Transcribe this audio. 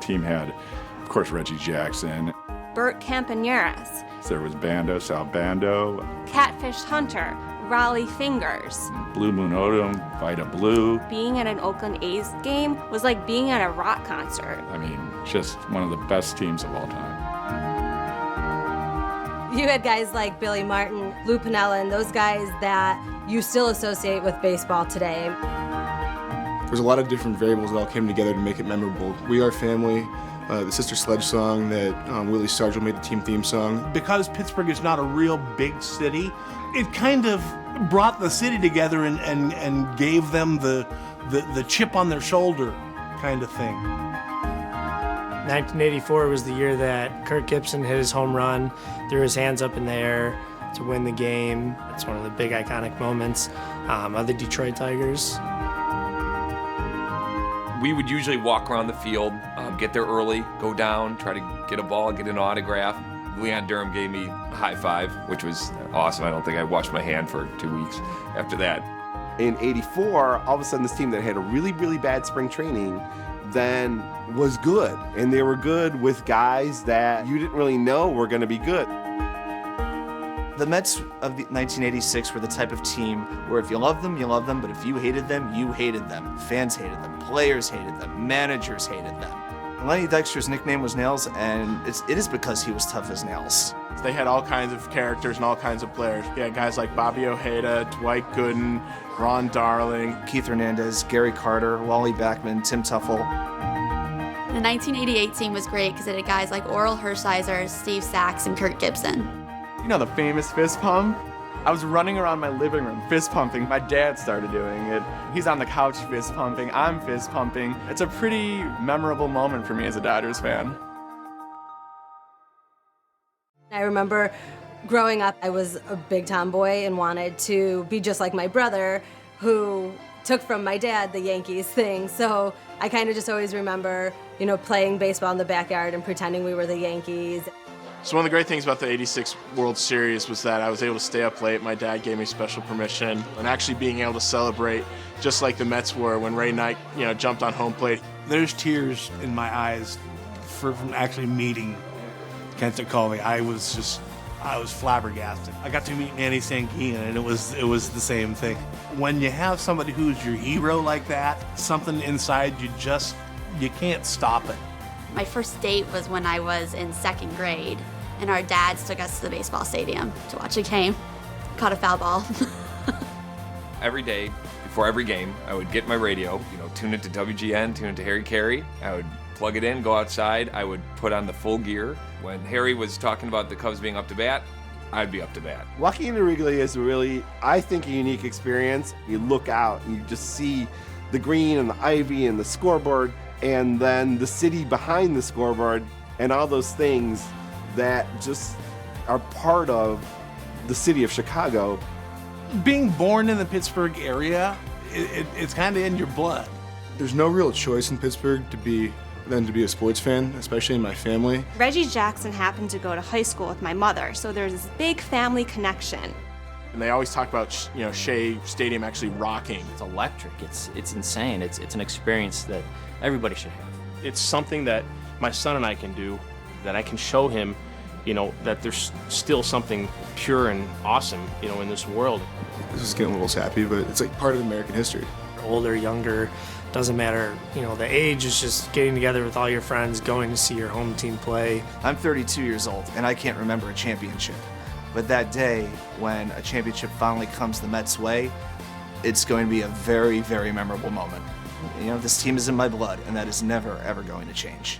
team had, of course, Reggie Jackson. Bert Campaneris. There was Bando, Sal Bando. Catfish Hunter. Raleigh Fingers. Blue Moon Odom, Vida Blue. Being at an Oakland A's game was like being at a rock concert. I mean, just one of the best teams of all time. You had guys like Billy Martin, Lou Piniella, and those guys that you still associate with baseball today. There's a lot of different variables that all came together to make it memorable. We Are Family, the Sister Sledge song that Willie Stargell made the team theme song. Because Pittsburgh is not a real big city, it kind of brought the city together and gave them the chip on their shoulder kind of thing. 1984 was the year that Kirk Gibson hit his home run, threw his hands up in the air to win the game. It's one of the big iconic moments of the Detroit Tigers. We would usually walk around the field, get there early, go down, try to get a ball, get an autograph. Leon Durham gave me a high five, which was awesome. I don't think I washed my hand for 2 weeks after that. In '84, all of a sudden this team that had a really, really bad spring training then was good. And they were good with guys that you didn't really know were going to be good. The Mets of 1986 were the type of team where if you loved them, you loved them, but if you hated them, you hated them. Fans hated them, players hated them, managers hated them. Lenny Dykstra's nickname was Nails, and it is because he was tough as nails. They had all kinds of characters and all kinds of players. You had guys like Bobby Ojeda, Dwight Gooden, Ron Darling, Keith Hernandez, Gary Carter, Wally Backman, Tim Tuffle. The 1988 team was great because it had guys like Oral Hershiser, Steve Sachs, and Kirk Gibson. You know the famous fist pump? I was running around my living room fist pumping. My dad started doing it. He's on the couch fist pumping. I'm fist pumping. It's a pretty memorable moment for me as a Dodgers fan. I remember growing up, I was a big tomboy and wanted to be just like my brother, who took from my dad the Yankees thing. So I kind of just always remember, playing baseball in the backyard and pretending we were the Yankees. So one of the great things about the '86 World Series was that I was able to stay up late. My dad gave me special permission, and actually being able to celebrate just like the Mets were when Ray Knight, jumped on home plate. There's tears in my eyes from actually meeting Kent Coley. I was flabbergasted. I got to meet Manny Sanguina, and it was the same thing. When you have somebody who's your hero like that, something inside you can't stop it. My first date was when I was in second grade, and our dads took us to the baseball stadium to watch a game. Caught a foul ball. Every day, before every game, I would get my radio, tune it to WGN, tune it to Harry Carey. I would plug it in, go outside. I would put on the full gear. When Harry was talking about the Cubs being up to bat, I'd be up to bat. Walking into Wrigley is really, I think, a unique experience. You look out and you just see the green and the ivy and the scoreboard, and then the city behind the scoreboard and all those things that just are part of the city of Chicago. Being born in the Pittsburgh area, it's kind of in your blood. There's no real choice in Pittsburgh than to be a sports fan, especially in my family. Reggie Jackson happened to go to high school with my mother, so there's this big family connection. And they always talk about, Shea Stadium actually rocking. It's electric. It's insane. It's an experience that everybody should have. It's something that my son and I can do, that I can show him, that there's still something pure and awesome, in this world. This is getting a little sappy, but it's like part of American history. Older, younger, doesn't matter. The age is just getting together with all your friends, going to see your home team play. I'm 32 years old, and I can't remember a championship. But that day, when a championship finally comes the Mets' way, it's going to be a very, very memorable moment. This team is in my blood, and that is never, ever going to change.